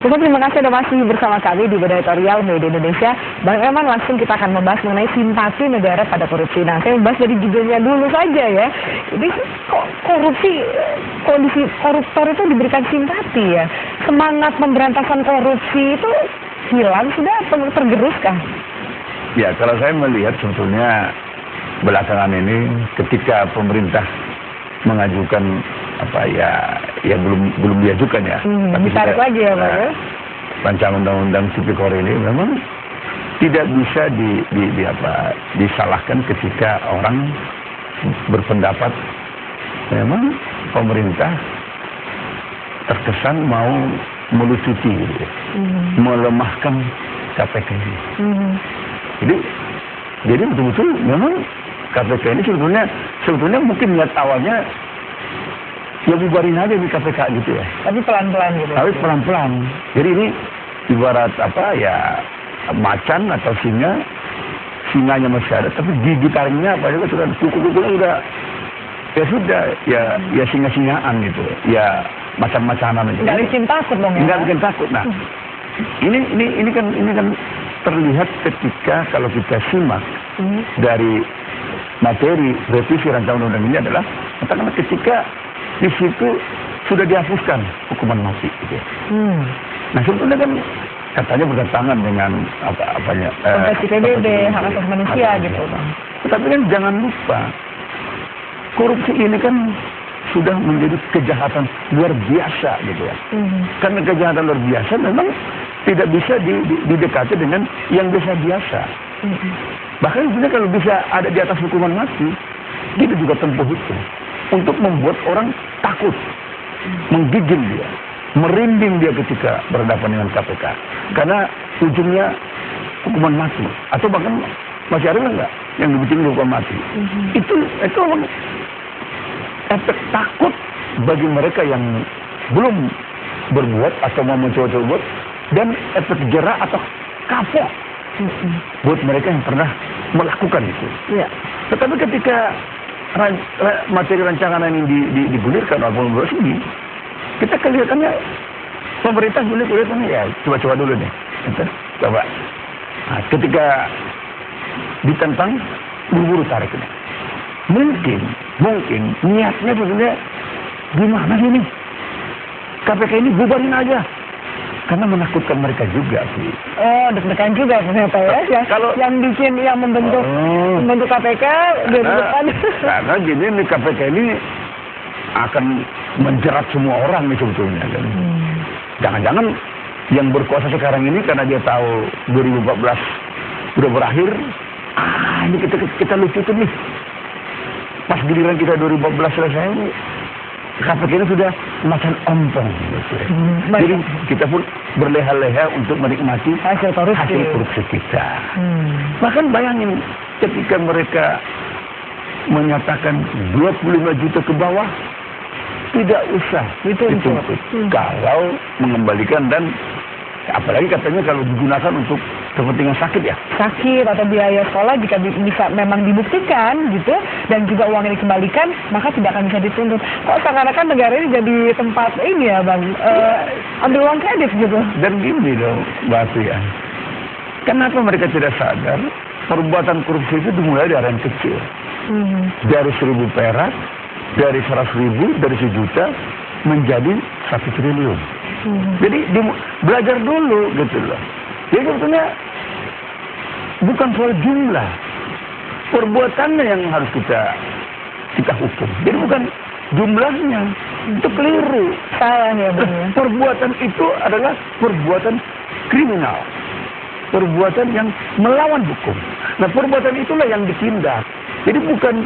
Terima kasih Anda masih bersama kami di Editorial Media Indonesia. Bang Eman, langsung kita akan membahas mengenai simpati negara pada korupsi. Nah, saya membahas dari judulnya dulu saja ya. Jadi kok kondisi koruptor itu diberikan simpati ya? Semangat pemberantasan korupsi itu hilang sudah atau tergeruskah? Ya, kalau saya melihat sebetulnya belakangan ini ketika pemerintah mengajukan belum diajukan ya, tapi ditarik lagi ya Pak ya. Rancangan undang-undang tipikor ini memang tidak bisa disalahkan ketika orang berpendapat memang pemerintah terkesan mau melucuti gitu, melemahkan KPK ini. Jadi betul-betul memang KPK ini sebetulnya mungkin niat awalnya ya bubarin aja di KPK gitu ya. Tapi pelan-pelan gitu. Tapi pelan-pelan. Jadi ini ibarat macan atau singanya masih ada, tapi gigi taringnya sudah kuku-kukunya sudah ya singa-singaan gitu. Ya macam-macanan aja. Nggak bikin takut dong ya. Nggak bikin takut. Nah, ini kan terlihat ketika kalau kita simak dari materi revisi rancangan undang-undang ini adalah katakanlah ketika di situ sudah dihapuskan hukuman mati gitu. Nah, sebetulnya kan katanya bertentangan dengan Konvensi PBB, hak asasi manusia gitu Bang. Tetapi kan jangan lupa korupsi ini kan sudah menjadi kejahatan luar biasa gitu ya. Karena kejahatan luar biasa memang tidak bisa didekati dengan yang biasa-biasa. Bahkan sebenarnya kalau bisa ada di atas hukuman mati, kita juga tempuh itu untuk membuat orang takut, menggigil dia, merinding dia ketika berhadapan dengan KPK. Karena ujungnya hukuman mati, atau bahkan masih ada nggak yang dibikin hukuman mati. Itu efek takut bagi mereka yang belum berbuat atau mau mencoba-coba, dan efek jerak atau kapok buat mereka yang pernah melakukan itu. Ya. Tetapi ketika materi rancangan ini digulirkan oleh pemerintah ini, kita kelihatannya pemerintah kelihatannya ya coba-coba dulu nih, coba. Nah, ketika ditentang buru-buru tarik ini. Mungkin niatnya sebenarnya gimana sih ini? KPK ini bubarin aja. Karena menakutkan mereka juga sih. Oh, deg-degan juga ternyata ya. Kalau yang membentuk KPK karena gini nih, KPK ini akan menjerat semua orang nih sebetulnya kan. Jangan-jangan yang berkuasa sekarang ini karena dia tahu 2014 udah berakhir, ini kita lucutin nih. Pas giliran kita 2014 selesai ini, KPK ini sudah makan ompong gitu ya. Jadi kita pun berleha-leha untuk menikmati hasil korupsi kita. Bahkan bayangin ketika mereka menyatakan 25 juta ke bawah, tidak usah dituntut. Kalau mengembalikan, dan apalagi katanya kalau digunakan untuk kepentingan sakit ya. Sakit atau biaya sekolah jika bisa memang dibuktikan gitu, dan juga uang yang dikembalikan, maka tidak akan bisa dituntut. Kok seakan-akan negara ini jadi tempat ini ya Bang, ambil uang kredit gitu. Dan gini dong Mbak Atia, kenapa mereka tidak sadar perbuatan korupsi itu dimulai dari yang kecil. Dari 1.000 perak, dari 100.000, dari 1 juta menjadi 1 triliun. Jadi belajar dulu gitu loh. Jadi sebetulnya bukan soal jumlah, perbuatannya yang harus kita hukum. Jadi bukan jumlahnya, itu keliru. Salah ya Bang. Perbuatan itu adalah perbuatan kriminal, perbuatan yang melawan hukum. Nah, perbuatan itulah yang ditindak. Jadi bukan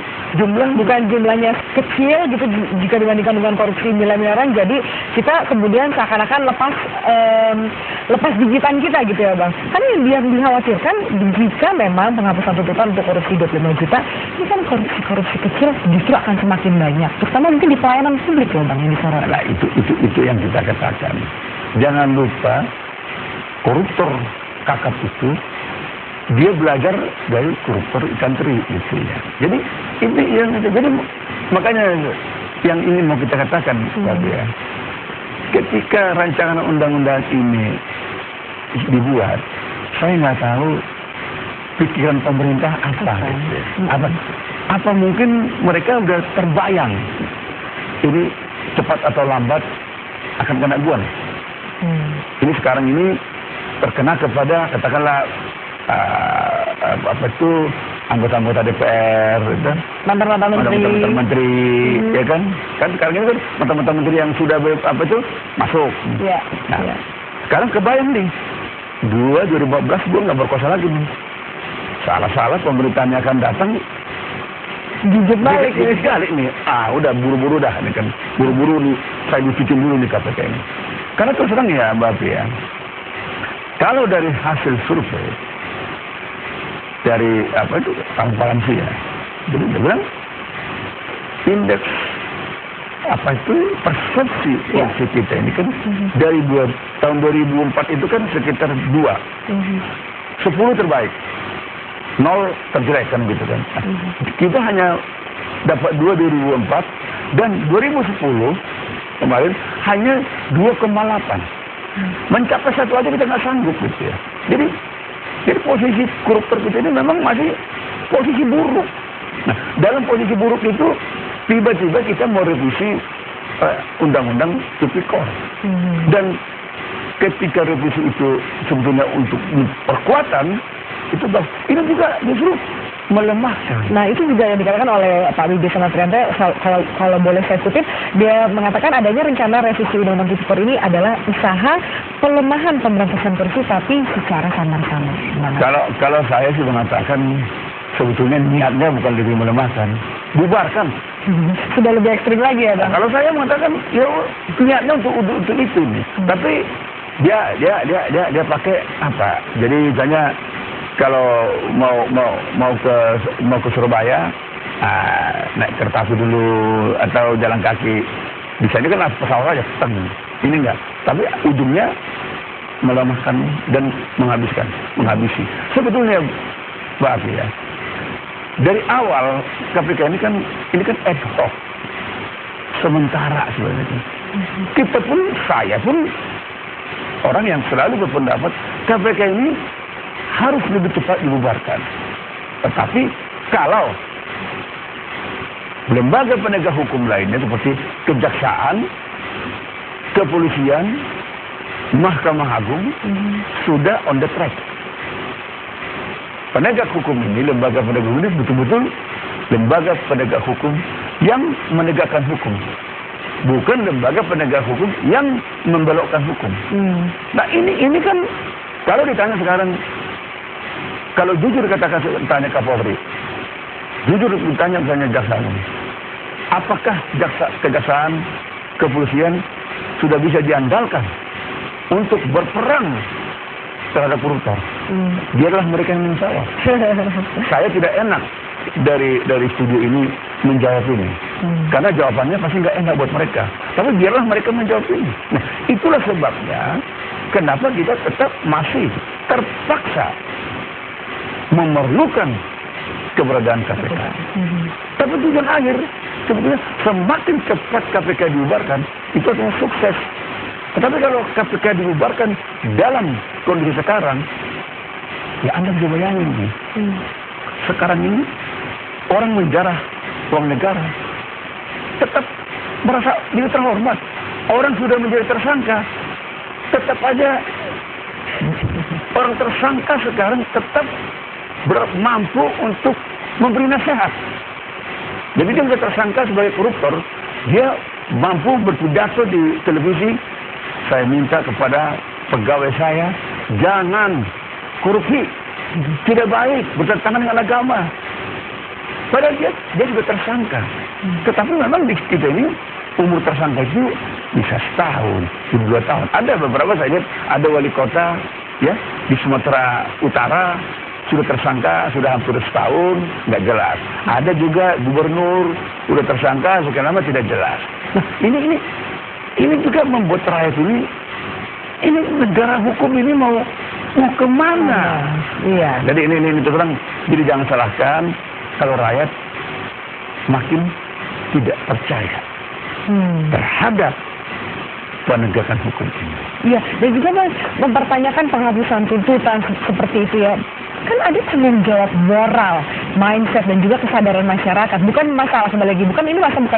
jumlahnya kecil gitu jika dibandingkan dengan korupsi miliaran. Jadi kita kemudian seakan-akan lepas gigitan kita gitu ya Bang. Kan yang dikhawatirkan jika memang penghapusan tuntutan untuk korupsi 25 juta, ini kan korupsi kecil justru akan semakin banyak. Terutama mungkin di pelayanan publik ya Bang yang disorot. Nah, itu yang kita katakan. Jangan lupa koruptor kakap itu dia belajar dari koruptor ikan teri gitu ya. Jadi makanya yang ini mau kita katakan ya. ketika rancangan undang-undang ini dibuat, saya nggak tahu pikiran pemerintah apa. Apa mungkin mereka udah terbayang ini cepat atau lambat akan kena guan. Ini sekarang ini terkena kepada katakanlah apa itu anggota-anggota DPR, kan? Mantan menteri, ya kan? Kan sekarang ini kan mantan menteri yang sudah apa itu masuk. Nah, sekarang kebayang nih, 2014 gue nggak berkuasa lagi nih. Salah-salah pemerintahannya akan datang, jujur balik sekali nih. Udah buru-buru dah, nih kan. Buru-buru nih, saya lucutin dulu nih KPK ini. Karena terus terang ya, Mbak Afi ya, kalau dari hasil survei dari apa itu transparansi ya, jadi dia bilang indeks apa itu persepsi korupsi kita ini kan dari tahun 2004 itu kan sekitar 2, 10 terbaik, 0 terjelek kan gitu kan. Kita hanya dapat 2 2004 dan 2010 kemarin hanya 2,8. Mencapai 1 aja kita nggak sanggup gitu ya. Jadi posisi koruptor kita ini memang masih posisi buruk. Nah, dalam posisi buruk itu tiba-tiba kita mau revisi undang-undang tipikor. Dan ketika revisi itu sebetulnya untuk perkuatan, itu ini juga justru melemahkan. Nah, itu juga yang dikatakan oleh Pak Wibi sama Triante, kalau boleh saya kutip, dia mengatakan adanya rencana revisi Undang-Undang Tipikor ini adalah usaha pelemahan pemberantasan korupsi tapi secara samar-samar. Kalau saya sih mengatakan sebetulnya niatnya bukan lebih melemahkan, bubarkan. Sudah lebih ekstrim lagi ya, Bang? Kalau saya mengatakan ya niatnya untuk itu nih. Tapi dia pakai apa? Jadi misalnya kalau mau ke Surabaya, naik kereta api dulu atau jalan kaki, bisa kan pesawat aja, ini enggak. Tapi ujungnya melemahkan dan menghabisi. Sebetulnya, Mbak Afi ya, dari awal KPK ini kan ad hoc, sementara sebenarnya. Kita pun, saya pun orang yang selalu berpendapat KPK ini harus lebih cepat dibubarkan. Tetapi kalau lembaga penegak hukum lainnya seperti kejaksaan, kepolisian, Mahkamah Agung sudah on the track. Penegak hukum ini, lembaga penegak hukum ini betul-betul lembaga penegak hukum yang menegakkan hukum, bukan lembaga penegak hukum yang membelokkan hukum. Nah ini kan kalau ditanya sekarang, kalau jujur tanya Kapolri, jujur ditanya jaksa, apakah kejaksaan, kepolisian sudah bisa diandalkan untuk berperang terhadap koruptor? Biarlah mereka yang menjawab. Saya tidak enak dari studio ini menjawab ini, karena jawabannya pasti nggak enak buat mereka. Tapi biarlah mereka menjawab ini. Nah, itulah sebabnya kenapa kita tetap masih terpaksa memerlukan keberadaan KPK. Tapi tujuan akhir sebetulnya semakin cepat KPK dibubarkan itu akan sukses. Tetapi kalau KPK dibubarkan dalam kondisi sekarang, ya Anda bisa bayangin nih. Sekarang ini orang menjarah uang negara tetap merasa diri terhormat. Orang sudah menjadi tersangka, tetap aja orang tersangka sekarang tetap mampu untuk memberi nasihat. Jadi dia sudah tersangka sebagai koruptor, dia mampu berpidato di televisi, saya minta kepada pegawai saya jangan korupsi, tidak baik, bertentangan dengan agama. Padahal dia juga tersangka. Tetapi memang di kita ini umur tersangka itu bisa setahun, 2 tahun. Ada beberapa saya lihat ada wali kota ya di Sumatera Utara sudah tersangka sudah hampir setahun, nggak jelas. Ada juga gubernur sudah tersangka sekian lama tidak jelas. Nah, ini juga membuat rakyat ini negara hukum ini mau kemana? Iya. Jadi ini terus terang, jadi jangan salahkan kalau rakyat makin tidak percaya terhadap penegakan hukum ini. Iya, dan juga Mas mempertanyakan penghapusan tuntutan seperti itu ya. Kan ada tanggung jawab moral, mindset dan juga kesadaran masyarakat. Bukan masalah kembali lagi, bukan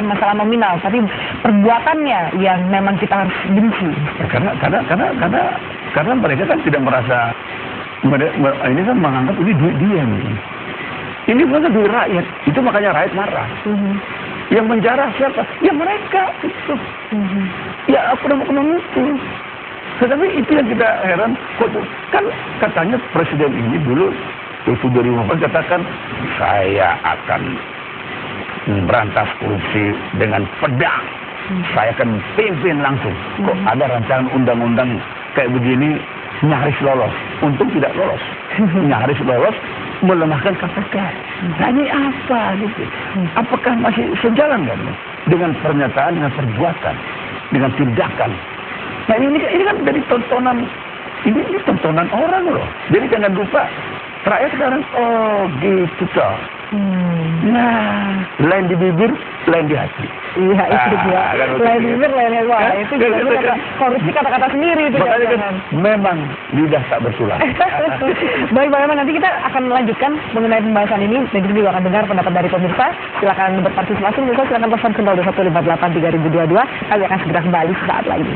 masalah nominal, tapi perbuatannya yang memang kita harus benci. Karena mereka kan tidak merasa ini kan menganggap ini duit dia nih. Ini bukan duit rakyat, itu makanya rakyat marah. Yang menjarah siapa? Ya mereka itu. Ya aku udah mau itu. Tetapi itu yang kita heran, kan katanya presiden ini dulu 2015 katakan saya akan berantas korupsi dengan pedang. Saya akan pimpin langsung. Kok ada rancangan undang-undang kayak begini nyaris lolos. Untung tidak lolos. Nyaris lolos melemahkan KPK. Nah ini apa gitu? Apakah masih sejalan kan dengan pernyataan, dengan perbuatan, dengan tindakan? Nah ini kan dari tontonan, ini tontonan orang loh. Jadi jangan lupa, rakyat sekarang, oh gitu toh. Nah, lain di bibir, lain di hati. Iya, itu dia. Lain di bibir, lain di hati. Wah, itu juga korupsi kata-kata sendiri itu. Makanya kan memang lidah tak bertulang. Baik, Pak Eman, nanti kita akan melanjutkan mengenai pembahasan ini. Dan kita juga akan dengar pendapat dari pemirsa. Silakan berpartisipasi, silakan pesan ke 021583022. Kami akan segera kembali saat lagi.